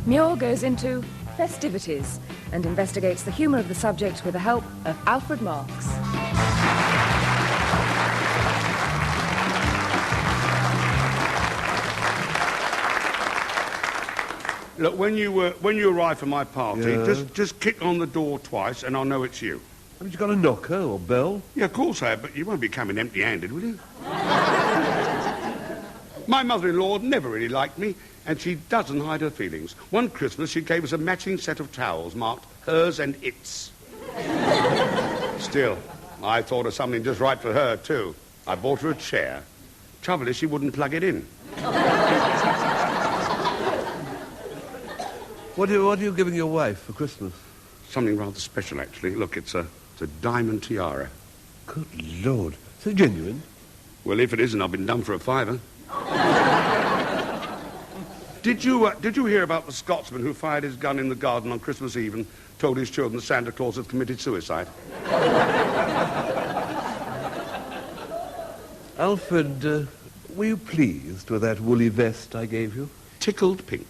Muir goes into Festivities and investigates the humour of the subject with the help of Alfred Marks. Look, when you arrive for my party, just kick on the door twice and I'll know it's you. Haven't you got a knocker or bell? Yeah, of course I have, but you won't be coming empty-handed, will you? My mother-in-law never really liked me, and she doesn't hide her feelings. One Christmas, she gave us a matching set of towels marked hers and its. Still, I thought of something just right for her, too. I bought her a chair. Trouble is, she wouldn't plug it in. What are you giving your wife for Christmas? Something rather special, actually. Look, it's a diamond tiara. Good Lord. Is it genuine? Well, if it isn't, I've been done for a fiver. Did you hear about the Scotsman who fired his gun in the garden on Christmas Eve and told his children that Santa Claus had committed suicide? Alfred, were you pleased with that woolly vest I gave you? Tickled pink.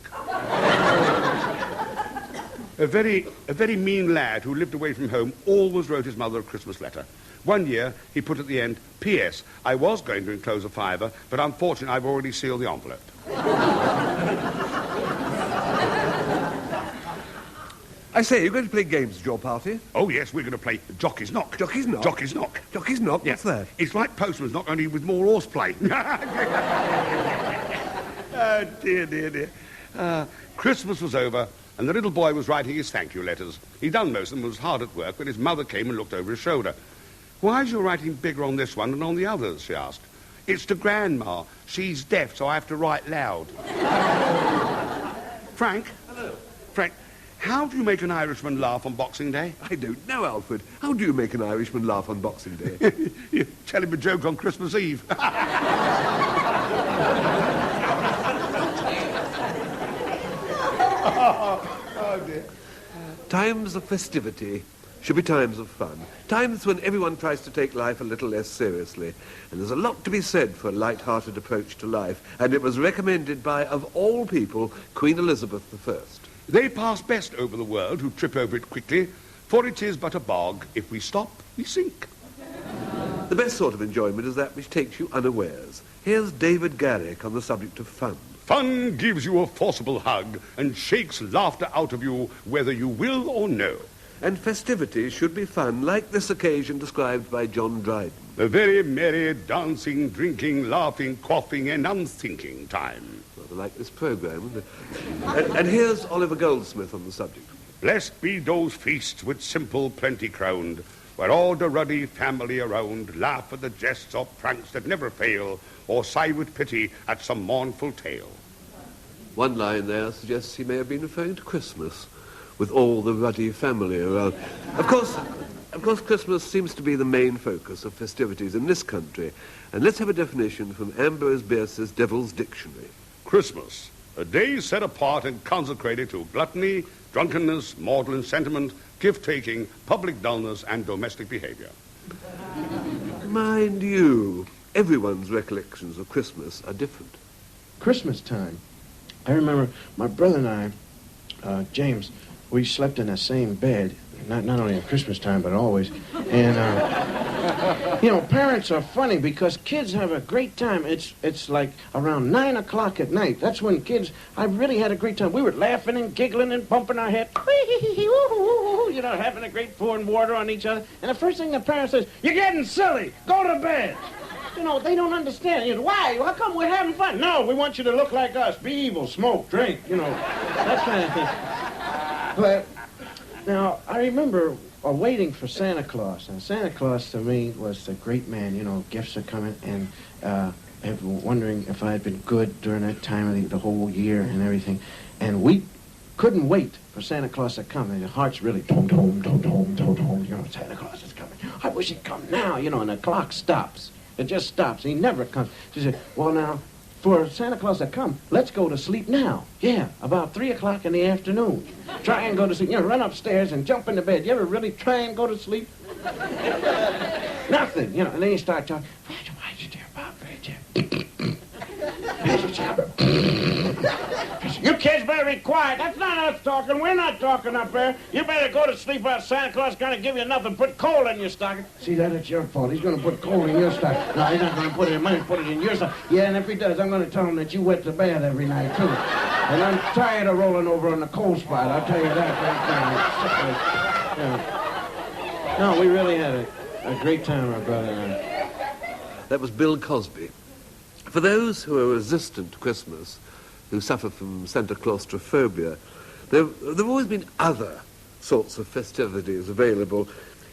A very mean lad who lived away from home always wrote his mother a Christmas letter. One year, he put at the end, P.S. I was going to enclose a fiver, but unfortunately I've already sealed the envelope. I say, you're going to play games at your party? Oh, yes, we're going to play Jockey's Knock. Jockey's Knock? Jockey's Knock. Jockey's Knock? Yeah. What's that? It's like Postman's Knock, only with more horseplay. Oh, dear. Christmas was over, and the little boy was writing his thank you letters. He'd done most of them, was hard at work, when his mother came and looked over his shoulder. Why is your writing bigger on this one than on the others, she asked. It's to Grandma. She's deaf, so I have to write loud. Frank? Hello. Frank, how do you make an Irishman laugh on Boxing Day? I don't know, Alfred. How do you make an Irishman laugh on Boxing Day? You tell him a joke on Christmas Eve. Oh, dear. Times of festivity should be times of fun. Times when everyone tries to take life a little less seriously. And there's a lot to be said for a light-hearted approach to life. And it was recommended by, of all people, Queen Elizabeth I. They pass best over the world who trip over it quickly, for it is but a bog. If we stop, we sink. The best sort of enjoyment is that which takes you unawares. Here's David Garrick on the subject of fun. Fun gives you a forcible hug and shakes laughter out of you whether you will or no. And festivities should be fun, like this occasion described by John Dryden. A very merry, dancing, drinking, laughing, quaffing, and unthinking time. Rather like this programme, isn't it? and here's Oliver Goldsmith on the subject. Blessed be those feasts with simple plenty crowned, where all the ruddy family around laugh at the jests or pranks that never fail, or sigh with pity at some mournful tale. One line there suggests he may have been referring to Christmas, with all the ruddy family around. Of course, Christmas seems to be the main focus of festivities in this country. And let's have a definition from Ambrose Bierce's Devil's Dictionary. Christmas, a day set apart and consecrated to gluttony, drunkenness, maudlin sentiment, gift-taking, public dullness, and domestic behaviour. Mind you, everyone's recollections of Christmas are different. Christmas time. I remember my brother and I, James, we slept in the same bed, not only at Christmas time, but always. And, parents are funny because kids have a great time. It's like around 9 o'clock at night. That's when I really had a great time. We were laughing and giggling and bumping our head, having a great pouring water on each other. And the first thing the parent says, "You're getting silly. Go to bed." They don't understand. Why? How come we're having fun? No, we want you to look like us. Be evil, smoke, drink, that kind of thing. But now, I remember waiting for Santa Claus. And Santa Claus, to me, was the great man. Gifts are coming, and wondering if I had been good during that time of the whole year and everything. And we couldn't wait for Santa Claus to come. And the heart's really, Santa Claus is coming. I wish he'd come now, and the clock stops. It just stops. He never comes. She said, well, now, for Santa Claus to come, let's go to sleep now. Yeah, about 3 o'clock in the afternoon. Try and go to sleep. Run upstairs and jump into bed. You ever really try and go to sleep? Nothing, And then you start talking. You kids better be quiet. That's not us talking. We're not talking up there. You better go to sleep or Santa Claus is going to give you nothing. Put coal in your stocking. See, that's your fault. He's going to put coal in your stocking. No, he's not going to put it in mine. Put it in your stocking. Yeah, and if he does, I'm going to tell him that you wet the bed every night, too. And I'm tired of rolling over on the coal spot. I'll tell you that right now. No, we really had a great time, our brother and I. That was Bill Cosby. For those who are resistant to Christmas, who suffer from Santa Claustrophobia, there have always been other sorts of festivities available.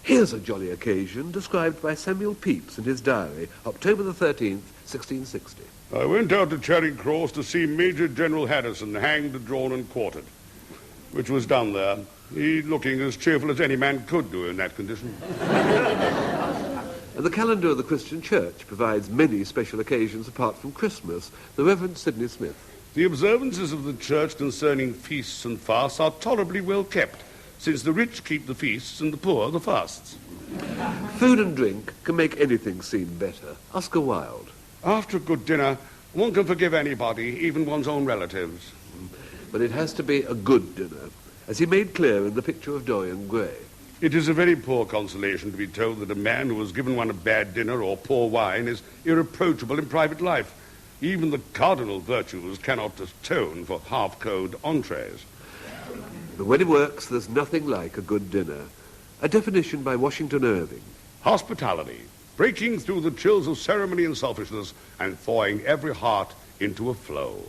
Here's a jolly occasion described by Samuel Pepys in his diary, October the 13th, 1660. I went out to Charing Cross to see Major General Harrison hanged, drawn and quartered, which was done there. He looking as cheerful as any man could do in that condition. And the calendar of the Christian Church provides many special occasions apart from Christmas. The Reverend Sidney Smith. The observances of the Church concerning feasts and fasts are tolerably well kept, since the rich keep the feasts and the poor the fasts. Food and drink can make anything seem better. Oscar Wilde. After a good dinner, one can forgive anybody, even one's own relatives. But it has to be a good dinner, as he made clear in the picture of Dorian Gray. It is a very poor consolation to be told that a man who has given one a bad dinner or poor wine is irreproachable in private life. Even the cardinal virtues cannot atone for half-cold entrees. But when it works, there's nothing like a good dinner. A definition by Washington Irving. Hospitality, breaking through the chills of ceremony and selfishness and thawing every heart into a flow.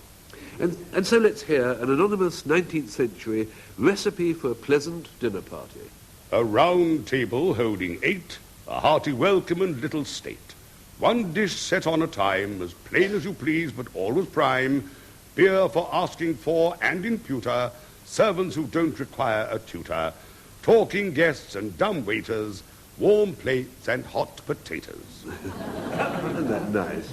And so let's hear an anonymous 19th century recipe for a pleasant dinner party. A round table holding 8, a hearty welcome and little state. One dish set on a time, as plain as you please, but always prime. Beer for asking for and in pewter, servants who don't require a tutor, talking guests and dumb waiters, warm plates and hot potatoes. Isn't that nice?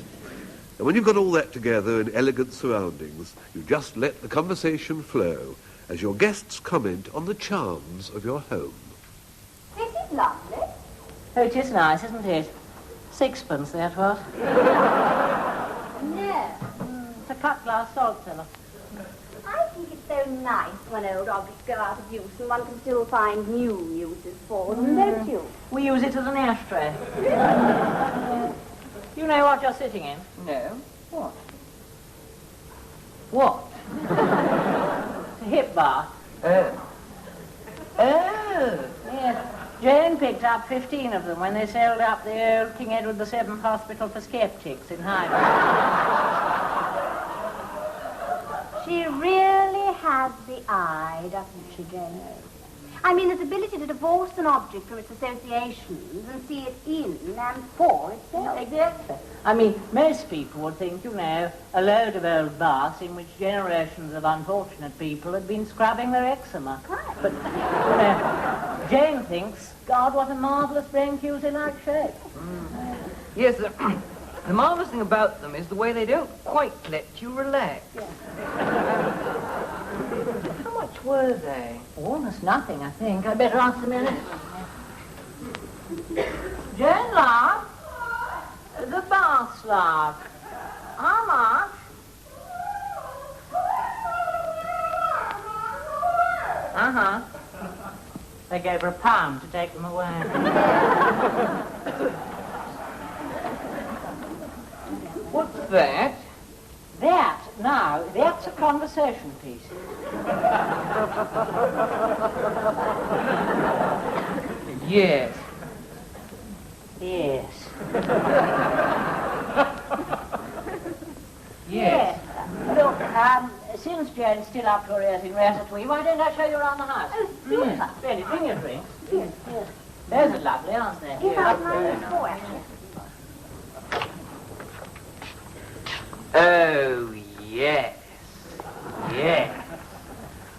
And when you've got all that together in elegant surroundings, you just let the conversation flow as your guests comment on the charms of your home. This is lovely. Oh, it is nice, isn't it? Sixpence, that was. No. It's a cut-glass salt cellar. I think it's so nice when old objects go out of use and one can still find new uses for them, don't you? We use it as an ashtray. You know what you're sitting in? No. What? What? It's a hip bar. Oh. Yes. Jane picked up 15 of them when they sailed up the old King Edward VII Hospital for Skeptics in Hyde. She really has the eye, doesn't she, Jane? I mean, its ability to divorce an object from its associations and see it in and for itself. Exactly. I mean, most people would think, you know, a load of old baths in which generations of unfortunate people had been scrubbing their eczema. Right. But, you know, Jane thinks, God, what a marvellous brain-fusey-like shape. Yes, the marvellous thing about them is the way they don't quite let you relax. How much were they? Almost nothing, I think. I'd better ask the minute. Jane, love, the bath slab. How much? Uh-huh. They gave her £1 to take them away. What's that? That, now, that's a conversation piece. Yes. Yes. Yes. Look, since Jane's still up to her ears in ratatouille, why don't I show you around the house? Oh, super. Really, bring your drinks. Yes, yes. Those are lovely, aren't they? Yes, I like mine before, actually. Oh, yes. Yes.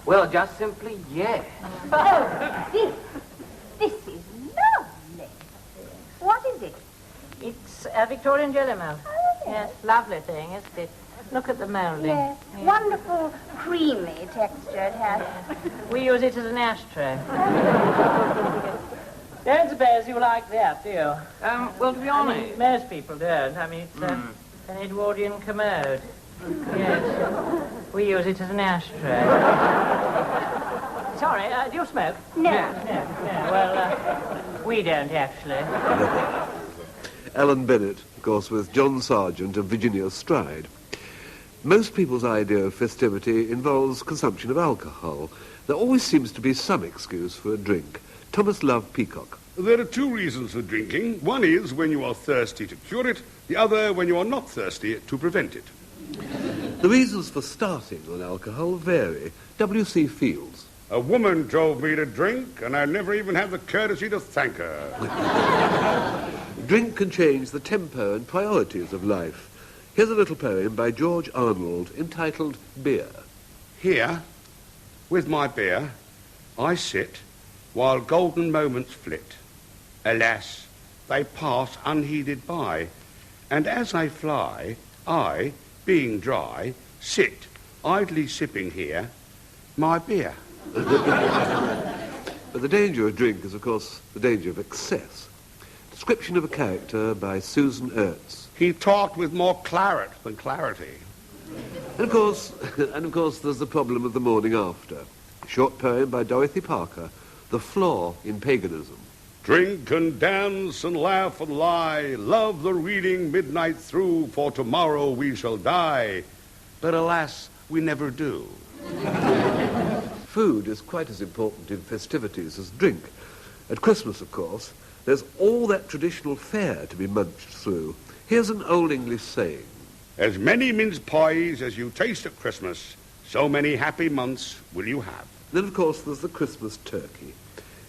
Well, just simply yes. Oh, this is lovely. What is it? It's a Victorian jelly mold. Oh, Yes, lovely thing, isn't it? Look at the moulding. Yes. Wonderful, creamy texture it has. We use it as an ashtray. Don't suppose you like that, do you? Well, to be honest... Most people don't. I mean, it's an Edwardian commode. Yes. We use it as an ashtray. Sorry, do you smoke? No. Well, we don't, actually. Alan Bennett, of course, with John Sargent and Virginia Stride. Most people's idea of festivity involves consumption of alcohol. There always seems to be some excuse for a drink. Thomas Love Peacock. There are two reasons for drinking. One is when you are thirsty to cure it, the other when you are not thirsty to prevent it. The reasons for starting on alcohol vary. W.C. Fields. A woman drove me to drink, and I never even had the courtesy to thank her. Drink can change the tempo and priorities of life. Here's a little poem by George Arnold entitled Beer. Here, with my beer, I sit while golden moments flit. Alas, they pass unheeded by, and as they fly, I, being dry, sit idly sipping here my beer. But the danger of drink is, of course, the danger of excess. Description of a character by Susan Ertz. He talked with more claret than clarity. And of course, there's the problem of the morning after. A short poem by Dorothy Parker, The Flaw in Paganism. Drink and dance and laugh and lie, love the reading midnight through, for tomorrow we shall die. But alas, we never do. Food is quite as important in festivities as drink. At Christmas, of course, there's all that traditional fare to be munched through. Here's an old English saying. As many mince pies as you taste at Christmas, so many happy months will you have. Then, of course, there's the Christmas turkey.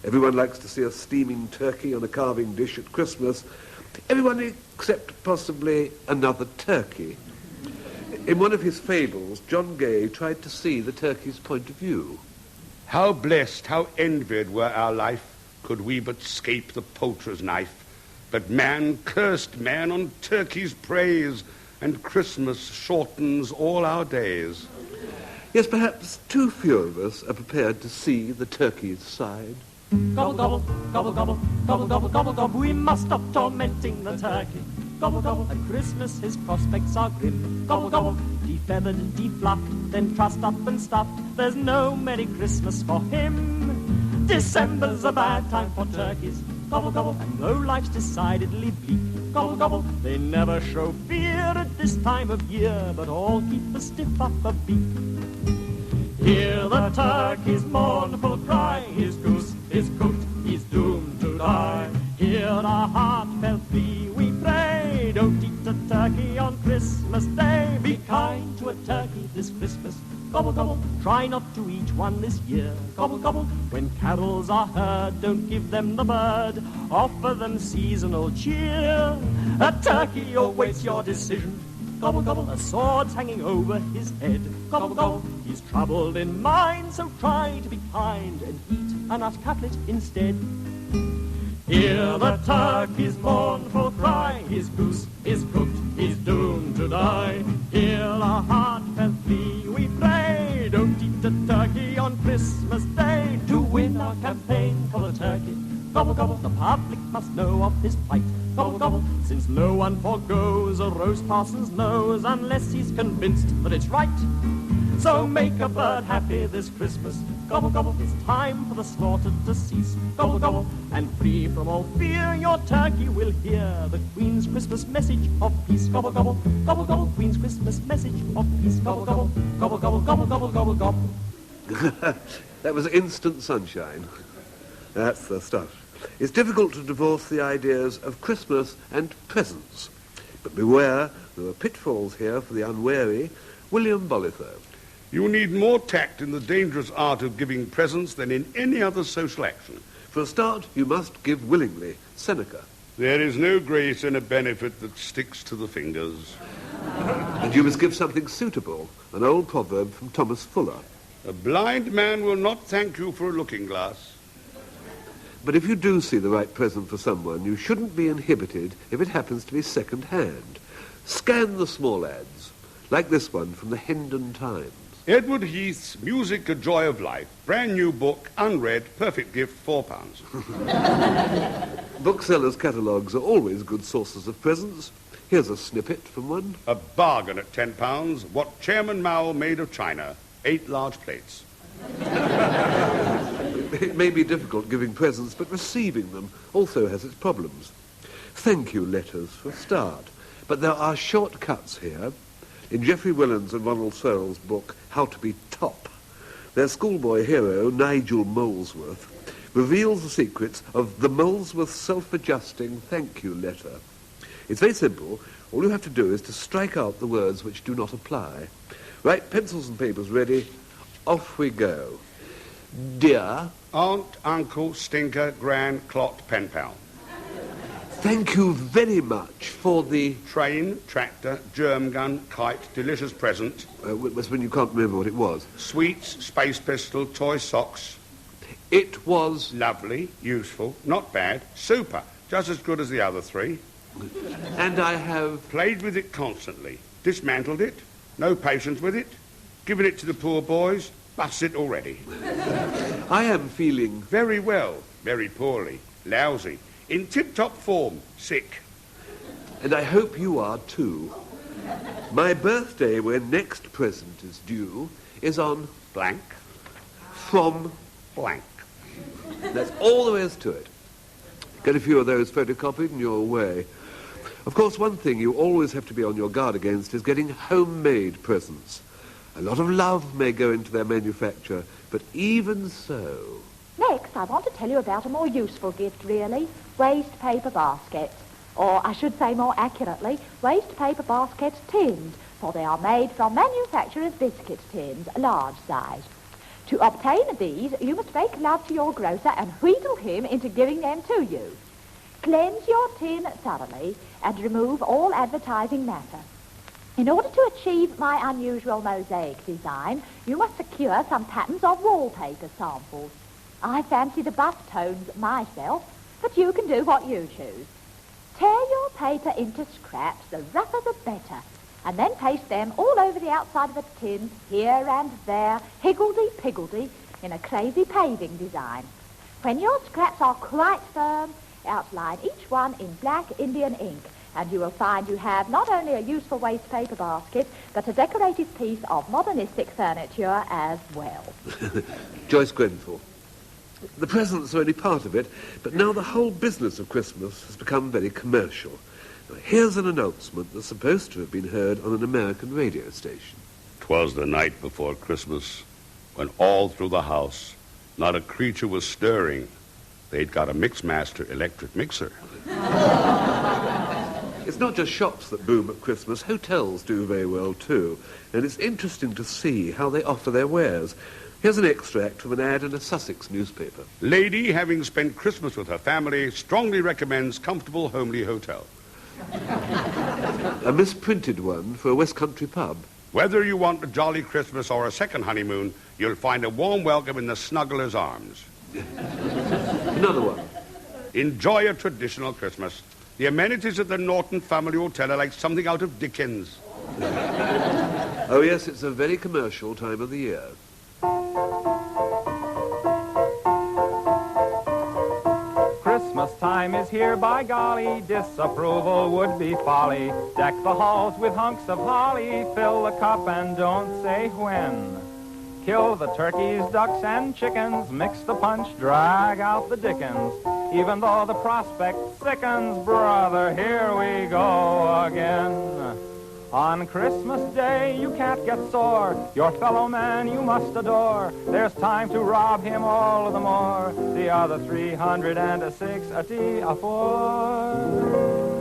Everyone likes to see a steaming turkey on a carving dish at Christmas. Everyone except possibly another turkey. In one of his fables, John Gay tried to see the turkey's point of view. How blessed, how envied were our life, could we but scape the poacher's knife. But man cursed man on turkey's praise, and Christmas shortens all our days. Yes, perhaps too few of us are prepared to see the turkey's side. Gobble, gobble, gobble, gobble, gobble, gobble, gobble, gobble. We must stop tormenting the turkey. Gobble, gobble, at Christmas his prospects are grim. Gobble, gobble, defeathered and defluffed, then trussed up and stuffed. There's no Merry Christmas for him. December's a bad time for turkeys. Gobble, gobble, and though life's decidedly bleak, gobble, gobble, they never show fear at this time of year, but all keep a stiff upper beak. Hear the turkey's mournful cry, his goose is cooked, he's doomed to die. Hear our heartfelt plea, we pray, don't eat a turkey on Christmas Day. Be kind to a turkey this Christmas. Gobble, gobble, try not to eat one this year. Gobble, gobble, when carols are heard, don't give them the bird. Offer them seasonal cheer. A turkey awaits your decision. Gobble, gobble, a sword's hanging over his head. Gobble, gobble, he's troubled in mind, so try to be kind and eat a nut cutlet instead. Hear the turkey's mournful cry, his goose is cooked, he's doomed to die. Hear our heartfelt plea, we pray, don't eat a turkey on Christmas Day. To win our campaign for the turkey, gobble, gobble, the public must know of his plight. Gobble, gobble, since no one forgoes a roast parson's nose unless he's convinced that it's right. So make a bird happy this Christmas. Gobble, gobble, it's time for the slaughter to cease. Gobble, gobble, and free from all fear, your turkey will hear the Queen's Christmas message of peace. Gobble, gobble, gobble, gobble, Queen's Christmas message of peace. Gobble, gobble, gobble, gobble, gobble, gobble, gobble, gobble. That was instant sunshine. That's the stuff. It's difficult to divorce the ideas of Christmas and presents. But beware, there are pitfalls here for the unwary. William Bolitho. You need more tact in the dangerous art of giving presents than in any other social action. For a start, you must give willingly. Seneca. There is no grace in a benefit that sticks to the fingers. And you must give something suitable. An old proverb from Thomas Fuller. A blind man will not thank you for a looking glass. But if you do see the right present for someone, you shouldn't be inhibited if it happens to be second-hand. Scan the small ads, like this one from the Hendon Times. Edward Heath's Music, A Joy of Life. Brand new book, unread, perfect gift, £4. Booksellers' catalogues are always good sources of presents. Here's a snippet from one. A bargain at £10. What Chairman Mao made of China. 8 large plates. It may be difficult giving presents, but receiving them also has its problems. Thank you letters for a start. But there are shortcuts here. In Geoffrey Willan's and Ronald Searle's book, How to Be Top, their schoolboy hero, Nigel Molesworth, reveals the secrets of the Molesworth self-adjusting thank you letter. It's very simple. All you have to do is to strike out the words which do not apply. Right, pencils and papers ready. Off we go. Dear Aunt, Uncle, Stinker, Gran, Clot, Pen Pal. thank you very much for the... Train, tractor, germ gun, kite, delicious present. That's when you can't remember what it was. Sweets, space pistol, toy socks. It was... Lovely, useful, not bad, super, just as good as the other 3. And I have... Played with it constantly, dismantled it, no patience with it, given it to the poor boys, bust it already. I am feeling... Very well, very poorly, lousy, in tip-top form, sick. And I hope you are too. My birthday, when next present is due, is on... Blank, From... blank. That's all there is to it. Get a few of those photocopied and you're away. Of course, one thing you always have to be on your guard against is getting homemade presents. A lot of love may go into their manufacture, but even so... Next, I want to tell you about a more useful gift, really. Waste paper baskets. Or, I should say more accurately, waste paper baskets tinned, for they are made from manufacturers' biscuit tins, large size. To obtain these, you must make love to your grocer and wheedle him into giving them to you. Cleanse your tin thoroughly and remove all advertising matter. In order to achieve my unusual mosaic design, you must secure some patterns of wallpaper samples. I fancy the buff tones myself, but you can do what you choose. Tear your paper into scraps, the rougher the better, and then paste them all over the outside of the tin, here and there, higgledy-piggledy, in a crazy paving design. When your scraps are quite firm, outline each one in black Indian ink, and you will find you have not only a useful waste paper basket, but a decorative piece of modernistic furniture as well. Joyce Grenfell. The presents are only part of it, but now the whole business of Christmas has become very commercial. Now, here's an announcement that's supposed to have been heard on an American radio station. 'Twas the night before Christmas, when all through the house, not a creature was stirring. They'd got a Mixmaster electric mixer. It's not just shops that boom at Christmas. Hotels do very well, too. And it's interesting to see how they offer their wares. Here's an extract from an ad in a Sussex newspaper. Lady, having spent Christmas with her family, strongly recommends comfortable, homely hotel. A misprinted one for a West Country pub. Whether you want a jolly Christmas or a second honeymoon, you'll find a warm welcome in the snuggler's arms. Another one. Enjoy a traditional Christmas. The amenities at the Norton Family Hotel are like something out of Dickens. Oh, yes, it's a very commercial time of the year. Christmas time is here, by golly, disapproval would be folly. Deck the halls with hunks of holly, fill the cup and don't say when. Kill the turkeys, ducks, and chickens, mix the punch, drag out the dickens. Even though the prospect sickens, brother, here we go again. On Christmas Day, you can't get sore. Your fellow man you must adore. There's time to rob him all the more. The other 306 a day afore.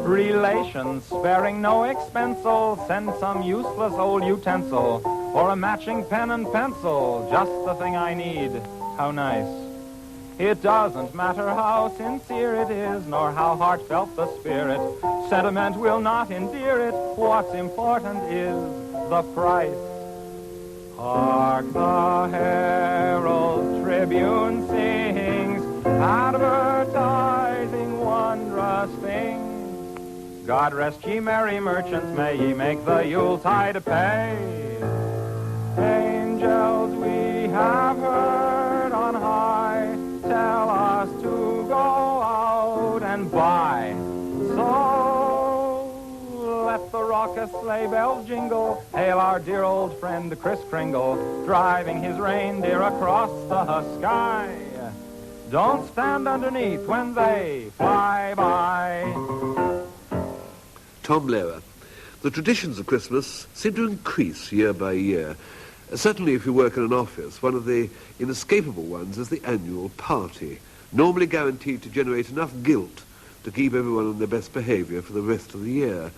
Relations sparing no expense-o. Send some useless old utensil or a matching pen and pencil. Just the thing I need. How nice. It doesn't matter how sincere it is, nor how heartfelt the spirit. Sentiment will not endear it. What's important is the price. Hark the Herald Tribune sings, advertising wondrous things. God rest ye merry merchants, may ye make the Yuletide pay. Angels we have heard on high tell us to go out and buy. So raucous sleigh bells jingle. Hail our dear old friend Kris Kringle, driving his reindeer across the sky. Don't stand underneath when they fly by. Tom Lehrer. The traditions of Christmas seem to increase year by year. Certainly if you work in an office, one of the inescapable ones is the annual party, normally guaranteed to generate enough guilt to keep everyone on their best behaviour for the rest of the year.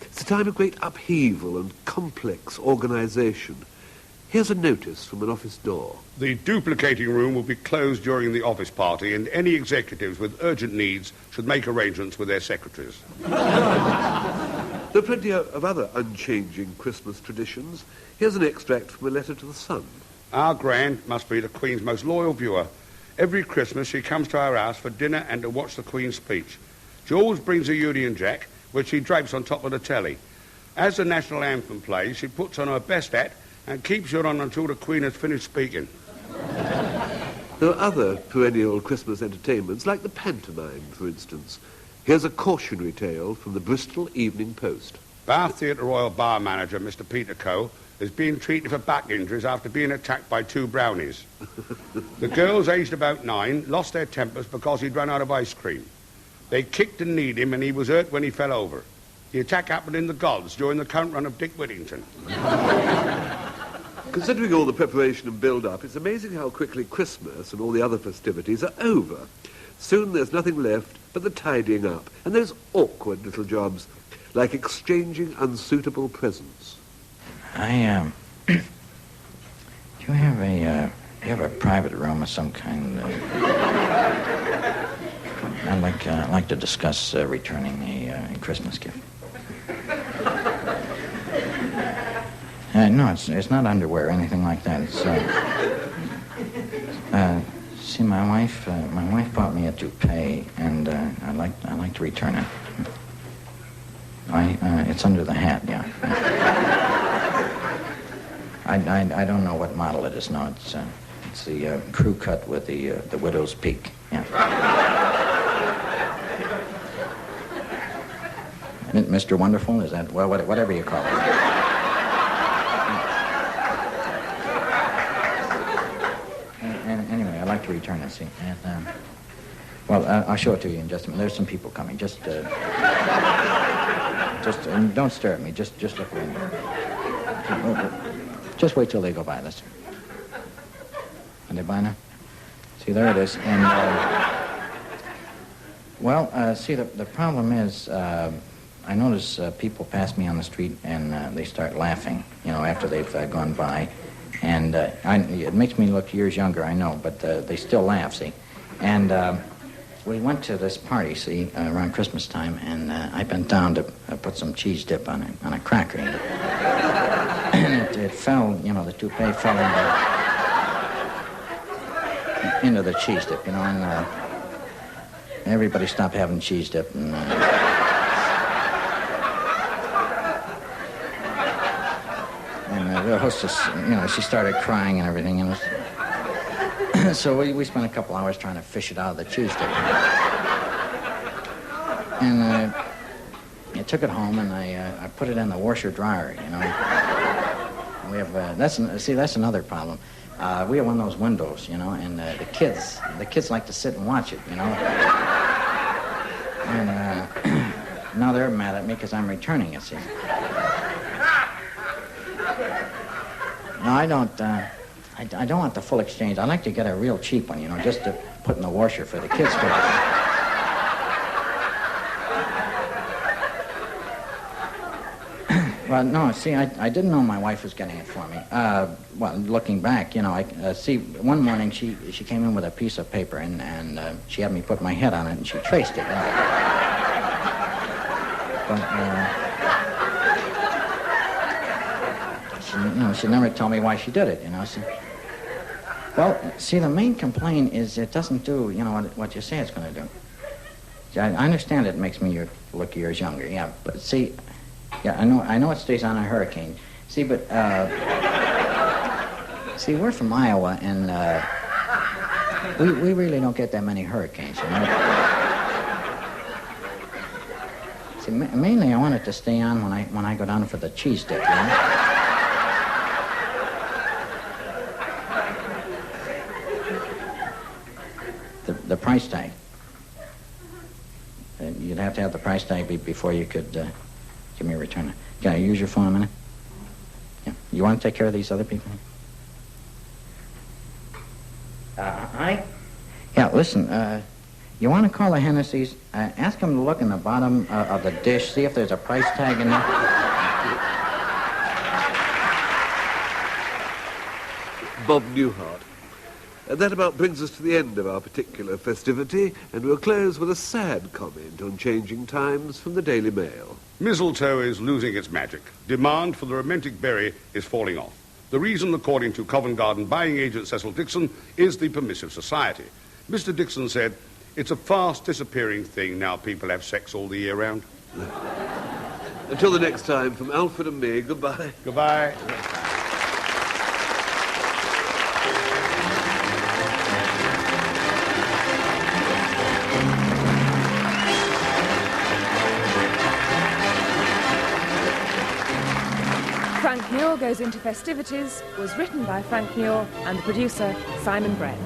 It's a time of great upheaval and complex organisation. Here's a notice from an office door. The duplicating room will be closed during the office party, and any executives with urgent needs should make arrangements with their secretaries. There are plenty of other unchanging Christmas traditions. Here's an extract from a letter to the Sun. Our Grand must be the Queen's most loyal viewer. Every Christmas she comes to our house for dinner and to watch the Queen's speech. She always brings a Union Jack, which she drapes on top of the telly. As the national anthem plays, she puts on her best hat and keeps it on until the Queen has finished speaking. There are other perennial Christmas entertainments, like the pantomime, for instance. Here's a cautionary tale from the Bristol Evening Post. Bath Theatre Royal bar manager, Mr. Peter Coe, is being treated for back injuries after being attacked by 2 brownies. The girls, aged about 9, lost their tempers because he'd run out of ice cream. They kicked and kneed him, and he was hurt when he fell over. The attack happened in the Gods during the count run of Dick Whittington. Considering all the preparation and build-up, it's amazing how quickly Christmas and all the other festivities are over. Soon there's nothing left but the tidying up, and those awkward little jobs, like exchanging unsuitable presents. Do you have a private room of some kind? I'd like to discuss returning a Christmas gift. No, it's not underwear or anything like that. It's see, my wife bought me a toupee, and I'd like to return it. It's under the hat, yeah. I don't know what model it is. No, it's the crew cut with the widow's peak. Yeah. Mr. Wonderful, is that, well, whatever you call it. Anyway, I'd like to return it, see. And, I'll show it to you in just a minute. There's some people coming. Just don't stare at me. Just look around. Just wait till they go by. Are they by now? See, there it is. And, see, the problem is, I notice people pass me on the street and they start laughing, after they've gone by. And it makes me look years younger, I know, but they still laugh, see. And we went to this party, see, around Christmas time, and I bent down to put some cheese dip on a cracker. And it fell, the toupee fell into the cheese dip, and everybody stopped having cheese dip. And the hostess, she started crying and everything, and so we spent a couple hours trying to fish it out of the cheese dip. And I took it home and I put it in the washer dryer. We have that's another problem. We have one of those windows, and the kids like to sit and watch it, And now they're mad at me because I'm returning it. See. No, I don't. I don't want the full exchange. I like to get a real cheap one, just to put in the washer for the kids to. Well, no, see, I didn't know my wife was getting it for me. Looking back, see, one morning she came in with a piece of paper and she had me put my head on it and she traced it. She never told me why she did it, See, the main complaint is it doesn't do, what you say it's going to do. I understand it makes me look years younger, yeah, but see, yeah, I know it stays on a hurricane. See, but, see, we're from Iowa, and we really don't get that many hurricanes, See, mainly I want it to stay on when I go down for the cheese dip, you know? The price tag. You'd have to have the price tag before you could give me a return. Can I use your phone a minute? Yeah. You want to take care of these other people? Honey? Yeah, listen, you want to call the Hennessy's? Ask them to look in the bottom of the dish, see if there's a price tag in there. Bob Newhart. That about brings us to the end of our particular festivity, and we'll close with a sad comment on changing times from the Daily Mail. Mistletoe is losing its magic. Demand for the romantic berry is falling off. The reason, according to Covent Garden buying agent Cecil Dixon, is the permissive society. Mr. Dixon said, "It's a fast disappearing thing now people have sex all the year round." Until the next time, from Alfred and me, goodbye. Goodbye. Frank Muir Goes into Festivities was written by Frank Muir and the producer, Simon Brett.